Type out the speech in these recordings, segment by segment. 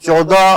14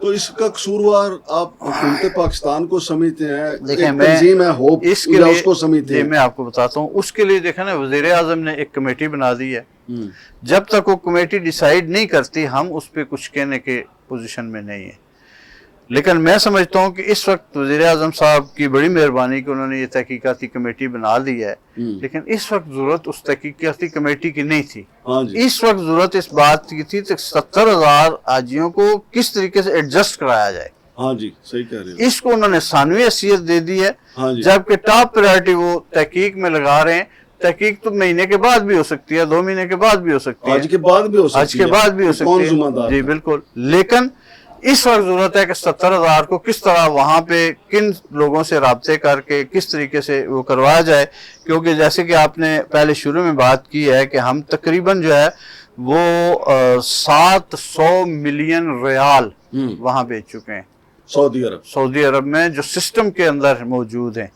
تو اس کا قصوروار آپ حکومت پاکستان کو سمجھتے ہیں؟ دیکھیں تنظیم ہے ہوپ اس کے لیے اس کو سمجھتے ہیں؟ میں آپ کو بتاتا ہوں، اس کے لیے دیکھیں نا وزیر اعظم نے ایک کمیٹی بنا دی ہے، جب تک وہ کمیٹی ڈیسائیڈ نہیں کرتی ہم اس پہ کچھ کہنے کے پوزیشن میں نہیں ہیں، لیکن میں سمجھتا ہوں کہ اس وقت وزیر اعظم صاحب کی بڑی مہربانی کہ انہوں نے یہ تحقیقاتی کمیٹی بنا لی ہے، لیکن اس وقت ضرورت اس تحقیقاتی کمیٹی کی نہیں تھی۔ اس وقت ضرورت اس بات کی تھی کہ 70,000 حاجیوں کو کس طریقے سے ایڈجسٹ کرایا جائے۔ ہاں جی صحیح کہہ رہے ہیں۔ اس کو انہوں نے ثانوی حیثیت دے دی ہے، جبکہ ٹاپ پرائرٹی وہ تحقیق میں لگا رہے ہیں۔ تحقیق تو مہینے کے بعد بھی ہو سکتی ہے، 2 مہینے کے بعد بھی ہو سکتی ہے، آج کے بعد بھی ہو سکتی ہے، آج کے بعد بھی ہو سکتی ہے، جی بالکل۔ لیکن اس وقت ضرورت ہے کہ 70,000 کو کس طرح وہاں پہ کن لوگوں سے رابطے کر کے کس طریقے سے وہ کروایا جائے، کیونکہ جیسے کہ آپ نے پہلے شروع میں بات کی ہے کہ ہم تقریباً جو ہے وہ 700 ملین ریال وہاں بیچ چکے ہیں سعودی عرب میں، جو سسٹم کے اندر موجود ہیں،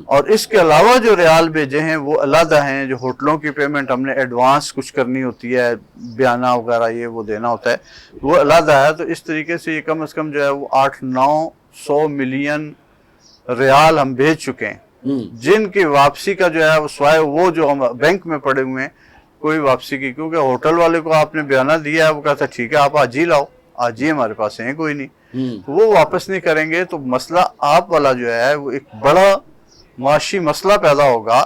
اور اس کے علاوہ جو ریال بھیجے ہیں وہ علیحدہ ہیں، جو ہوٹلوں کی پیمنٹ ہم نے ایڈوانس کچھ کرنی ہوتی ہے، بیانہ وغیرہ یہ وہ دینا ہوتا ہے، وہ علیحدہ ہے۔ تو اس طریقے سے یہ کم از کم جو ہے وہ 800-900 ملین ریال ہم بھیج چکے ہیں، جن کی واپسی کا جو ہے وہ سوائے وہ جو ہم بینک میں پڑے ہوئے ہیں کوئی واپسی کی، کیونکہ ہوٹل والے کو آپ نے بیانہ دیا ہے، وہ کہتا ہے ٹھیک ہے آپ آج ہی لاؤ، آج ہی ہمارے پاس ہیں کوئی نہیں، وہ واپس نہیں کریں گے، تو مسئلہ آپ والا جو ہے وہ ایک بڑا معاشی مسئلہ پیدا ہوگا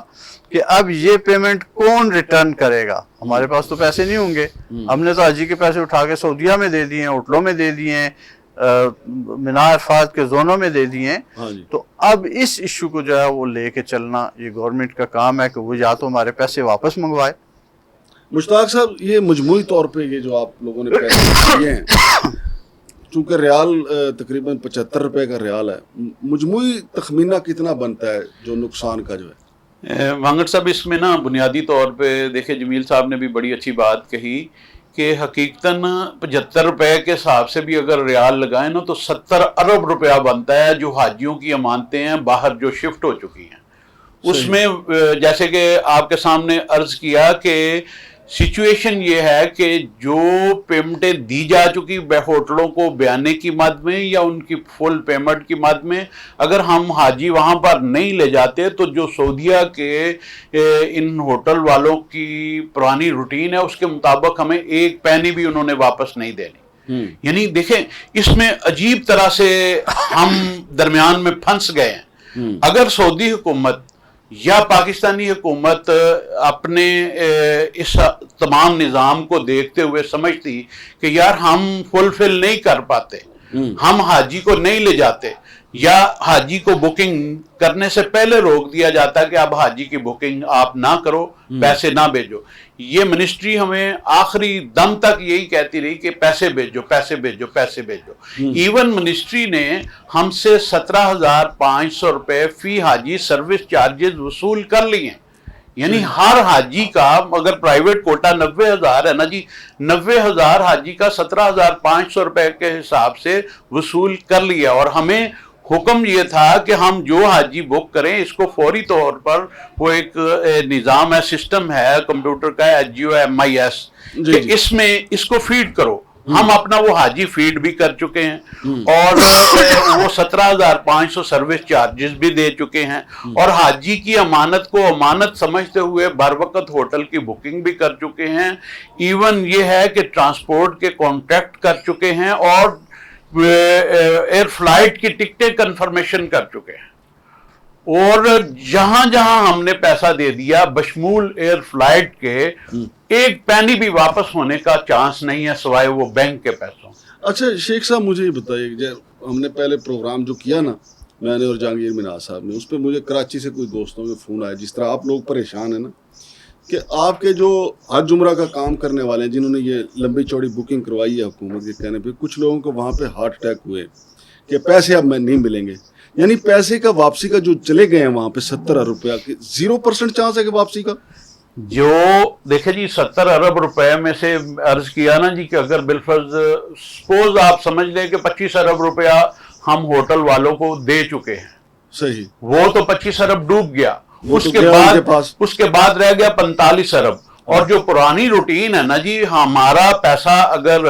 کہ اب یہ پیمنٹ کون ریٹرن کرے گا؟ ہمارے پاس تو پیسے نہیں ہوں گے، ہم نے تو حاجی کے پیسے اٹھا کے سعودیہ میں دے دیے ہیں، ہوٹلوں میں دے دیے ہیں، مینا عرفات کے زونوں میں دے دیے ہیں۔ تو اب اس ایشو کو جو ہے وہ لے کے چلنا یہ گورنمنٹ کا کام ہے کہ وہ یا تو ہمارے پیسے واپس منگوائے۔ مشتاق صاحب، یہ مجموعی طور پہ یہ جو آپ لوگوں نے پیسے دیے ہیں، چونکہ ریال تقریباً 75 روپے کا ریال ہے، مجموعی تخمینہ کتنا بنتا ہے جو نقصان کا جو ہے؟ مانگڑ صاحب، اس میں نا بنیادی طور پہ دیکھیں جمیل صاحب نے بھی بڑی اچھی بات کہی کہ حقیقتاً 75 روپے کے حساب سے بھی اگر ریال لگائیں نا تو 70 ارب روپیہ بنتا ہے جو حاجیوں کی امانتیں ہیں باہر جو شفٹ ہو چکی ہیں۔ اس میں جیسے کہ آپ کے سامنے عرض کیا کہ سچویشن یہ ہے کہ جو پیمنٹیں دی جا چکی ہوٹلوں کو بیانے کی مد میں یا ان کی فل پیمنٹ کی مد میں، اگر ہم حاجی وہاں پر نہیں لے جاتے تو جو سعودیہ کے ان ہوٹل والوں کی پرانی روٹین ہے اس کے مطابق ہمیں ایک پینی بھی انہوں نے واپس نہیں دینی۔ یعنی دیکھیں اس میں عجیب طرح سے ہم درمیان میں پھنس گئے ہیں۔ اگر سعودی حکومت یا پاکستانی حکومت اپنے اس تمام نظام کو دیکھتے ہوئے سمجھتی کہ یار ہم فلفل نہیں کر پاتے، ہم حاجی کو نہیں لے جاتے، یا حاجی کو بکنگ کرنے سے پہلے روک دیا جاتا ہے کہ اب حاجی کی بکنگ آپ نہ کرو، پیسے نہ بھیجو، یہ منسٹری ہمیں آخری دم تک یہی کہتی رہی کہ پیسے بھیجو پیسے بھیجو پیسے بھیجو۔ ایون منسٹری نے ہم سے 17,500 روپے فی حاجی سروس چارجز وصول کر لی ہیں۔ یعنی ہر حاجی کا، اگر پرائیویٹ کوٹا 90,000 ہے نا جی، 90,000 حاجی کا 17,500 روپے کے حساب سے وصول کر لیا، اور ہمیں حکم یہ تھا کہ ہم جو حاجی بک کریں اس کو فوری طور پر، وہ ایک نظام ہے، سسٹم ہے کمپیوٹر کا، HGOMIS، کہ اس میں اس کو فیڈ کرو۔ ہم اپنا وہ حاجی فیڈ بھی کر چکے ہیں، اور وہ 17,500 سروس چارجز بھی دے چکے ہیں، اور حاجی کی امانت کو امانت سمجھتے ہوئے بر وقت ہوٹل کی بکنگ بھی کر چکے ہیں۔ ایون یہ ہے کہ ٹرانسپورٹ کے کانٹیکٹ کر چکے ہیں، اور ایئر فلائٹ کی ٹکٹیں کنفرمیشن کر چکے ہیں، اور جہاں جہاں ہم نے پیسہ دے دیا بشمول ایئر فلائٹ کے، ایک پینی بھی واپس ہونے کا چانس نہیں ہے سوائے وہ بینک کے پیسوں۔ اچھا شیخ صاحب، مجھے یہ بتائیے، جب ہم نے پہلے پروگرام جو کیا نا، میں نے اور جہانگیر مناز صاحب نے، اس پہ مجھے کراچی سے کوئی دوستوں کے فون آئے، جس طرح آپ لوگ پریشان ہیں نا کہ آپ کے جو حج عمرہ کا کام کرنے والے ہیں، جنہوں نے یہ لمبی چوڑی بکنگ کروائی ہے حکومت کے کہنے پہ، کچھ لوگوں کو وہاں پہ ہارٹ اٹیک ہوئے کہ پیسے اب میں نہیں ملیں گے، یعنی پیسے کا واپسی کا جو چلے گئے ہیں وہاں پہ 70 ارب روپیہ کی 0% چانس ہے کہ واپسی کا؟ جو دیکھیں جی 70 ارب روپے میں سے عرض کیا نا جی کہ اگر بالفرض سپوز آپ سمجھ لیں کہ 25 ارب روپیہ ہم ہوٹل والوں کو دے چکے ہیں، صحیح، وہ تو 25 ارب ڈوب گیا، اس کے بعد رہ گیا 45 ارب، اور جو پرانی روٹین ہے نا جی، ہمارا پیسہ اگر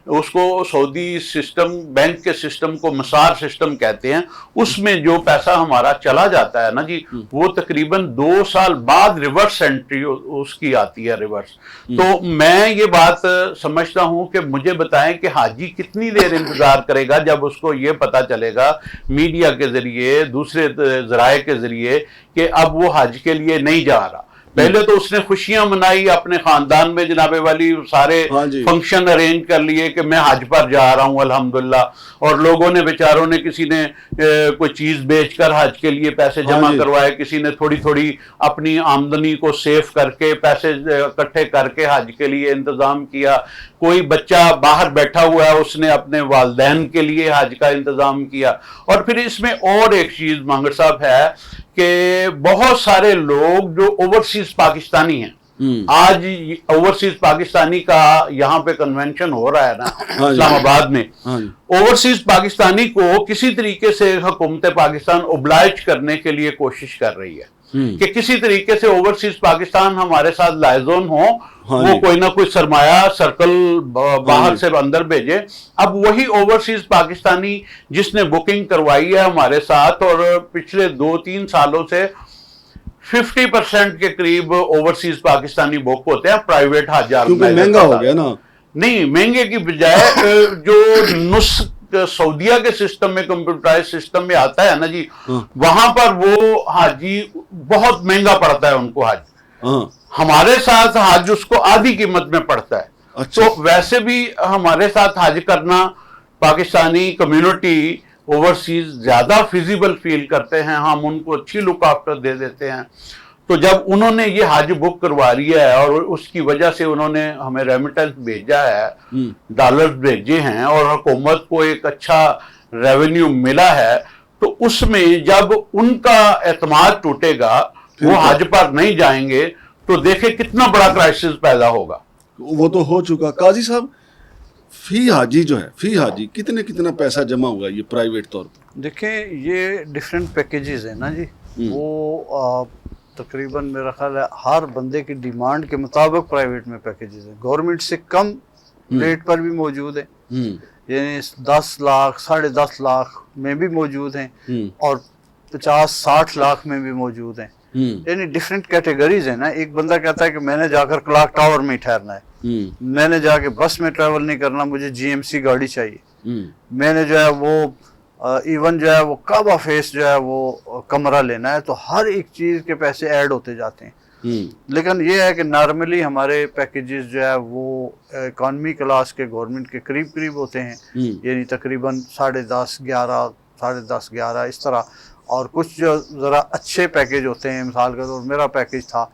اس کو سعودی سسٹم بینک کے سسٹم کو مسار سسٹم کہتے ہیں، اس میں جو پیسہ ہمارا چلا جاتا ہے نا جی، وہ تقریباً 2 سال بعد ریورس انٹری اس کی آتی ہے ریورس۔ تو میں یہ بات سمجھتا ہوں کہ مجھے بتائیں کہ حاجی کتنی دیر انتظار کرے گا جب اس کو یہ پتا چلے گا میڈیا کے ذریعے، دوسرے ذرائع کے ذریعے، کہ اب وہ حج کے لیے نہیں جا رہا۔ پہلے تو اس نے خوشیاں منائی اپنے خاندان میں، جناب والی سارے فنکشن ارینج کر لیے کہ میں حج پر جا رہا ہوں الحمدللہ، اور لوگوں نے بیچاروں نے، کسی نے کوئی چیز بیچ کر حج کے لیے پیسے جمع کروائے، کسی نے تھوڑی تھوڑی اپنی آمدنی کو سیو کر کے پیسے اکٹھے کر کے حج کے لیے انتظام کیا، کوئی بچہ باہر بیٹھا ہوا ہے اس نے اپنے والدین کے لیے حج کا انتظام کیا۔ اور پھر اس میں اور ایک چیز مانگڑ صاحب ہے کہ بہت سارے لوگ جو اوورسیز پاکستانی ہیں، آج اوورسیز پاکستانی کا یہاں پہ کنونشن ہو رہا ہے نا اسلام آباد میں، اوورسیز پاکستانی کو کسی طریقے سے حکومت پاکستان اوبلائج کرنے کے لیے کوشش کر رہی ہے کہ کسی طریقے سے اوورسیز پاکستان ہمارے ساتھ لائزون ہو، وہ کوئی نہ کوئی سرمایہ سرکل باہر سے اندر بھیجے۔ اب وہی اوورسیز پاکستانی جس نے بکنگ کروائی ہے ہمارے ساتھ، اور پچھلے 2-3 سالوں سے 50% کے قریب اوورسیز پاکستانی بک ہوتے ہیں پرائیویٹ حاجات، کیونکہ مہنگا ہو گیا نا۔ نہیں، مہنگے کی بجائے جو نسخ سعودیہ کے سسٹم میں، کمپیوٹرائز سسٹم میں آتا ہے نا جی، وہاں پر وہ حاجی بہت مہنگا پڑتا ہے ان کو حج، ہمارے ساتھ حج اس کو آدھی قیمت میں پڑتا ہے۔ تو ویسے بھی ہمارے ساتھ حج کرنا پاکستانی کمیونٹی اوورسیز زیادہ فیزیبل فیل کرتے ہیں، ہم ان کو اچھی لک آفٹر دے دیتے ہیں۔ تو جب انہوں نے یہ حج بک کروا لیا ہے اور اس کی وجہ سے انہوں نے ہمیں ریمیٹنس بھیجا ہے، ڈالرز بھیجے ہیں، اور حکومت کو ایک اچھا ریونیو ملا ہے، تو اس میں جب ان کا اعتماد ٹوٹے گا، وہ حج پر نہیں جائیں گے، تو دیکھیں کتنا بڑا کرائسس پیدا ہوگا۔ وہ تو ہو چکا۔ قاضی صاحب، فی حاجی جو ہے، فی حاجی کتنا پیسہ جمع ہوگا یہ پرائیویٹ طور پر؟ دیکھیں یہ ڈیفرنٹ پیکیجز ہیں نا جی، وہ تقریباً میرا خیال ہے ہر بندے کی ڈیمانڈ کے مطابق پرائیویٹ میں پیکیجز ہیں، گورنمنٹ سے کم ریٹ پر بھی موجود ہیں، یعنی 10 لاکھ 10.5 لاکھ میں بھی موجود ہیں، اور 50-60 لاکھ میں بھی موجود ہیں، یعنی ڈیفرنٹ کیٹیگریز ہیں نا۔ ایک بندہ کہتا ہے کہ میں نے جا کر کلاک ٹاور میں ہی ٹھہرنا ہے، میں نے جا کے بس میں ٹریول نہیں کرنا، مجھے GMC گاڑی چاہیے، میں نے جو ہے وہ ایون جو ہے وہ کعبہ فیس جو ہے وہ کمرہ لینا ہے، تو ہر ایک چیز کے پیسے ایڈ ہوتے جاتے ہیں۔ لیکن یہ ہے کہ نارملی ہمارے پیکیجز جو ہے وہ اکانومی کلاس کے گورنمنٹ کے قریب ہوتے ہیں، یعنی تقریباً 10.5 11 اس طرح، اور کچھ جو ذرا اچھے پیکیج ہوتے ہیں، مثال کے طور میرا پیکیج تھا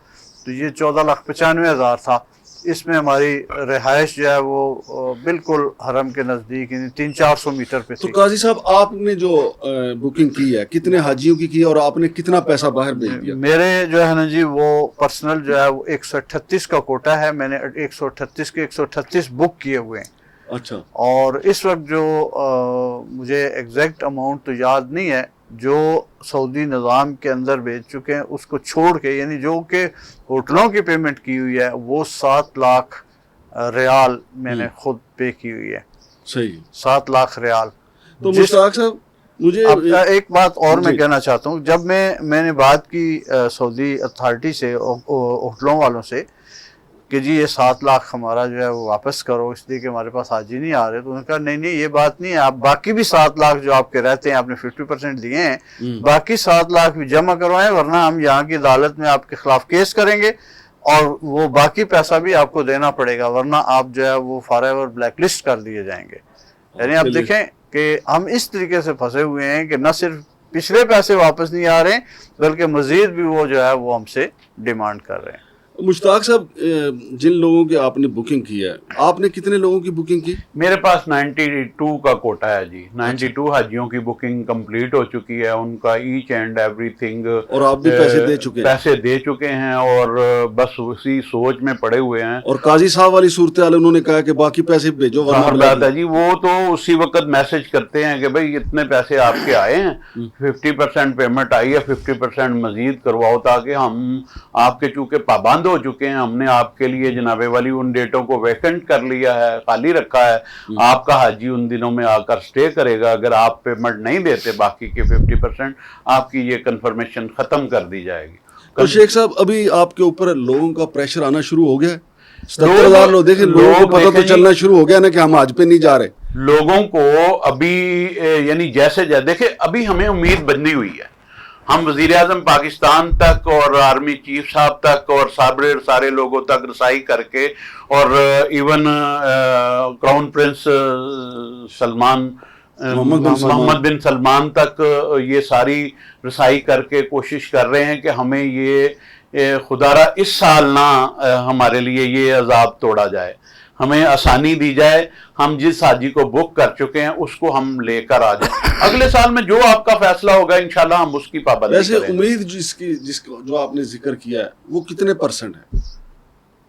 تو یہ 14,95,000 تھا، اس میں ہماری رہائش جو ہے وہ بالکل حرم کے نزدیک، یعنی 300-400 میٹر پہ تو تھی۔ قاضی صاحب، آپ نے جو بکنگ کی ہے کتنے حاجیوں کی کی اور آپ نے کتنا پیسہ باہر بھیج دیا؟ میرے جو ہے نا جی وہ پرسنل جو ہے وہ 138 کا کوٹا ہے، میں نے 138 کے 138 بک کیے ہوئے ہیں۔ اچھا۔ اور اس وقت جو مجھے ایگزیکٹ اماؤنٹ تو یاد نہیں ہے جو سعودی نظام کے اندر بھیج چکے ہیں، اس کو چھوڑ کے، یعنی جو کہ ہوٹلوں کی پیمنٹ کی ہوئی ہے وہ 7 لاکھ ریال میں نے خود پے کی ہوئی ہے۔ صحیح، 7 لاکھ ریال۔ تو مشتاق صاحب مجھے ایک بات اور میں کہنا چاہتا ہوں، جب میں نے بات کی سعودی اتھارٹی سے، ہوٹلوں والوں سے، کہ جی یہ 7 لاکھ ہمارا جو ہے وہ واپس کرو اس لیے کہ ہمارے پاس حاجی نہیں آ رہے، تو انہوں نے کہا نہیں یہ بات نہیں ہے، آپ باقی بھی 7 لاکھ جو آپ کے رہتے ہیں، آپ نے 50% دیے ہیں، باقی 7 لاکھ بھی جمع کروائیں، ورنہ ہم یہاں کی عدالت میں آپ کے خلاف کیس کریں گے، اور وہ باقی پیسہ بھی آپ کو دینا پڑے گا، ورنہ آپ جو ہے وہ فار ایور بلیک لسٹ کر دیے جائیں گے۔ یعنی آپ دیکھیں کہ ہم اس طریقے سے پھنسے ہوئے ہیں کہ نہ صرف پچھلے پیسے واپس نہیں آ رہے ہیں، بلکہ مزید بھی وہ جو ہے وہ ہم سے ڈیمانڈ کر رہے ہیں۔ مشتاق صاحب، جن لوگوں کی آپ نے بکنگ کی ہے، آپ نے کتنے لوگوں کی بکنگ کی؟ میرے پاس 92 کا کوٹا ہے جی، 92 حاجیوں کی بکنگ کمپلیٹ ہو چکی ہے، ان کا ایچ اینڈ ایوری تھنگ، اور آپ بھی پیسے دے چکے ہیں، اور بس اسی سوچ میں پڑے ہوئے ہیں۔ اور قاضی صاحب والی صورتحال انہوں نے کہا کہ باقی پیسے بھیجو، بات ہے جی، وہ تو اسی وقت میسج کرتے ہیں کہ بھائی اتنے پیسے آپ کے آئے ہیں، 50% پیمنٹ آئی ہے، 50% مزید کرواؤ، تاکہ ہم آپ کے چونکہ پابند ہو چکے ہیں. ہم نے آپ کے لیے جناب والی ان ڈیٹوں کو ویکنٹ کر لیا ہے, خالی رکھا ہے. آپ کا حاجی ان دنوں میں آ کر سٹے کرے گا. اگر آپ پیمنٹ نہیں دیتے باقی کے 50%, آپ کی یہ کنفرمیشن ختم کر دی جائے گی. تو شیخ صاحب ابھی آپ کے اوپر لوگوں کا پریشر آنا شروع ہو گیا ہے. 77,000 لوگ دیکھیں, لوگوں کو پتہ تو چلنا شروع ہو گیا نا کہ ہم حج پہ نہیں جا رہے. لوگوں کو ابھی یعنی جیسے دیکھیں ابھی ہمیں امید بنی ہوئی ہے. ہم وزیر اعظم پاکستان تک اور آرمی چیف صاحب تک اور سارے لوگوں تک رسائی کر کے, اور ایون کراؤن پرنس محمد بن سلمان تک یہ ساری رسائی کر کے کوشش کر رہے ہیں کہ ہمیں یہ خدارہ اس سال نہ ہمارے لیے یہ عذاب توڑا جائے, ہمیں آسانی دی جائے. ہم جس حاجی کو بک کر چکے ہیں اس کو ہم لے کر آ جائیں. اگلے سال میں جو آپ کا فیصلہ ہوگا انشاءاللہ ہم اس کی پابندی کریں. ویسے امید جو آپ نے ذکر کیا ہے وہ کتنے % ہے؟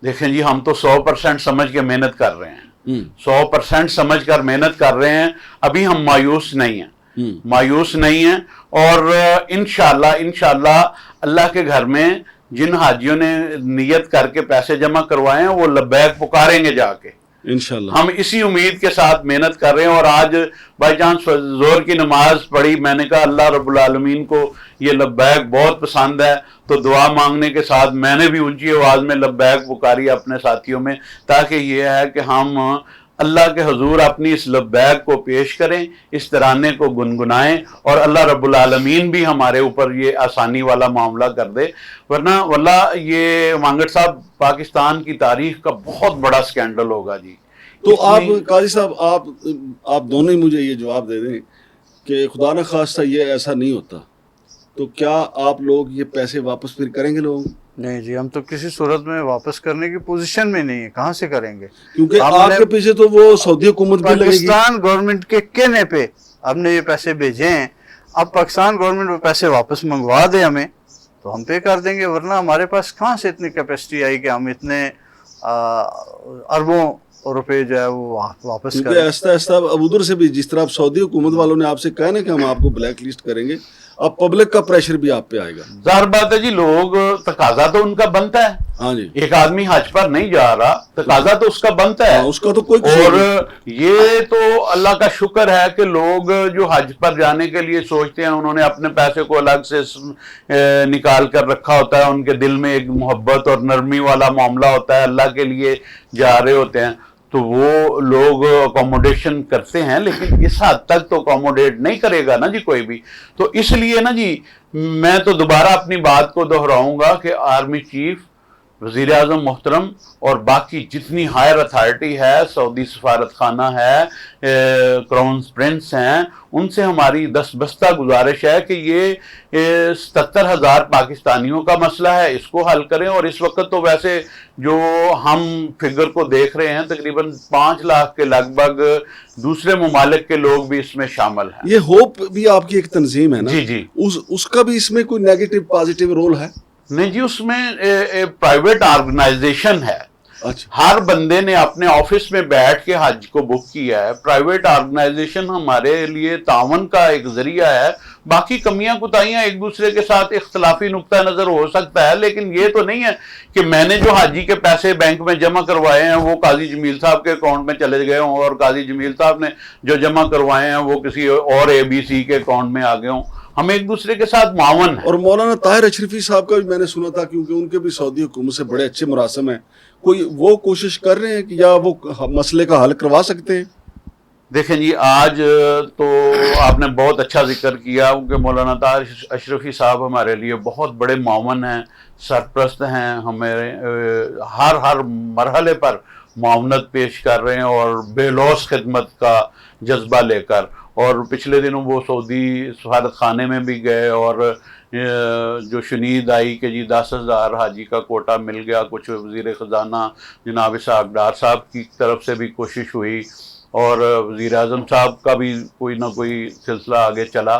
دیکھیں جی, ہم تو 100% سمجھ کے محنت کر رہے ہیں, 100% سمجھ کر محنت کر رہے ہیں. ابھی ہم مایوس نہیں ہیں, اور انشاءاللہ اللہ کے گھر میں جن حاجیوں نے نیت کر کے پیسے جمع کروائے ہیں وہ لبیک پکاریں گے جا کے انشاءاللہ. ہم اسی امید کے ساتھ محنت کر رہے ہیں. اور آج بائی چانس زور کی نماز پڑھی, میں نے کہا اللہ رب العالمین کو یہ لبیک بہت پسند ہے, تو دعا مانگنے کے ساتھ میں نے بھی اونچی آواز میں لبیک پکاری اپنے ساتھیوں میں, تاکہ یہ ہے کہ ہم اللہ کے حضور اپنی اس لبیک کو پیش کریں, اس ترانے کو گنگنائیں, اور اللہ رب العالمین بھی ہمارے اوپر یہ آسانی والا معاملہ کر دے. ورنہ واللہ یہ مانگٹ صاحب پاکستان کی تاریخ کا بہت بڑا سکینڈل ہوگا جی. تو آپ قاضی صاحب آپ دونوں ہی مجھے یہ جواب دے دیں کہ خدا نہ خواستہ یہ ایسا نہیں ہوتا تو کیا آپ لوگ یہ پیسے واپس پھر کریں گے لوگوں؟ نہیں جی, ہم تو کسی صورت میں واپس کرنے کی پوزیشن میں نہیں ہے. کہاں سے کریں گے؟ کیونکہ آپ کے پیچھے تو وہ سعودی حکومت بھی لگے گی. پاکستان گورنمنٹ کے کہنے پہ ہم نے یہ پیسے بھیجے ہیں. اب پاکستان گورنمنٹ وہ پیسے واپس منگوا دے ہمیں تو ہم پے کر دیں گے, ورنہ ہمارے پاس کہاں سے اتنی کیپیسٹی آئی کہ ہم اتنے اربوں روپے جو ہے وہ واپس کریں. ایسا اب ادھر سے بھی جس طرح سعودی حکومت والوں نے آپ سے کہا نا کہ ہم آپ کو بلیک لسٹ کریں گے, اب پبلک کا پریشر بھی آپ پہ آئے گا. ظاہر بات ہے جی, لوگ تقاضا تو ان کا بنتا ہے. ہاں جی, ایک آدمی حج پر نہیں جا رہا, تقاضا تو اس کا بنتا ہے, اس کا تو کوئی. اور یہ تو اللہ کا شکر ہے کہ لوگ جو حج پر جانے کے لیے سوچتے ہیں انہوں نے اپنے پیسے کو الگ سے نکال کر رکھا ہوتا ہے. ان کے دل میں ایک محبت اور نرمی والا معاملہ ہوتا ہے, اللہ کے لیے جا رہے ہوتے ہیں, تو وہ لوگ اکوموڈیشن کرتے ہیں. لیکن اس حد تک تو اکوموڈیٹ نہیں کرے گا نا جی کوئی بھی. تو اس لیے نا جی میں تو دوبارہ اپنی بات کو دہراؤں گا کہ آرمی چیف, وزیر اعظم محترم اور باقی جتنی ہائر اتھارٹی ہے, سعودی سفارت خانہ ہے, کراؤن پرنس ہیں, ان سے ہماری دستبستہ گزارش ہے کہ یہ 77,000 پاکستانیوں کا مسئلہ ہے, اس کو حل کریں. اور اس وقت تو ویسے جو ہم فگر کو دیکھ رہے ہیں تقریباً 5 لاکھ کے لگ بھگ دوسرے ممالک کے لوگ بھی اس میں شامل ہیں. یہ ہوپ بھی آپ کی ایک تنظیم ہے نا جی جی, اس کا بھی اس میں کوئی نیگیٹو پازیٹیو رول ہے؟ نہیں جی, اس میں پرائیویٹ آرگنائزیشن ہے. ہر بندے نے اپنے آفس میں بیٹھ کے حج کو بک کیا ہے. پرائیویٹ آرگنائزیشن ہمارے لیے تعاون کا ایک ذریعہ ہے. باقی کمیاں کوتاہیاں ایک دوسرے کے ساتھ اختلافی نقطہ نظر ہو سکتا ہے, لیکن یہ تو نہیں ہے کہ میں نے جو حاجی کے پیسے بینک میں جمع کروائے ہیں وہ قاضی جمیل صاحب کے اکاؤنٹ میں چلے گئے ہوں, اور قاضی جمیل صاحب نے جو جمع کروائے ہیں وہ کسی اور ABC کے اکاؤنٹ میں آ گئے ہوں. ہم ایک دوسرے کے ساتھ معاون ہیں. اور مولانا طاہر اشرفی صاحب کا بھی میں نے سنا تھا, کیونکہ ان کے بھی سعودی حکومت سے بڑے اچھے مراسم ہیں, کوئی وہ کوشش کر رہے ہیں کہ یا وہ مسئلے کا حل کروا سکتے ہیں؟ دیکھیں جی, آج تو آپ نے بہت اچھا ذکر کیا کہ مولانا طاہر اشرفی صاحب ہمارے لیے بہت بڑے معاون ہیں, سرپرست ہیں, ہمارے ہر مرحلے پر معاونت پیش کر رہے ہیں اور بے لوث خدمت کا جذبہ لے کر. اور پچھلے دنوں وہ سعودی سفارت خانے میں بھی گئے, اور جو شنید آئی کہ جی 10,000 حاجی کا کوٹا مل گیا. کچھ وزیر خزانہ جناب اسحاق ڈار صاحب کی طرف سے بھی کوشش ہوئی, اور وزیر اعظم صاحب کا بھی کوئی نہ کوئی سلسلہ آگے چلا.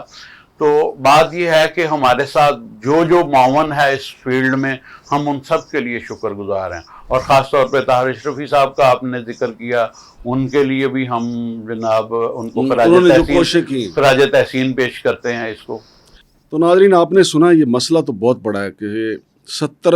تو بات یہ ہے کہ ہمارے ساتھ جو معاون ہے اس فیلڈ میں, ہم ان سب کے لیے شکر گزار ہیں. اور خاص طور پہ طاہر اشرفی صاحب کا آپ نے ذکر کیا, ان کے لیے بھی ہم جناب ان کو خراج تحسین پیش کرتے ہیں اس کو. تو ناظرین, آپ نے سنا یہ مسئلہ تو بہت بڑا ہے کہ 70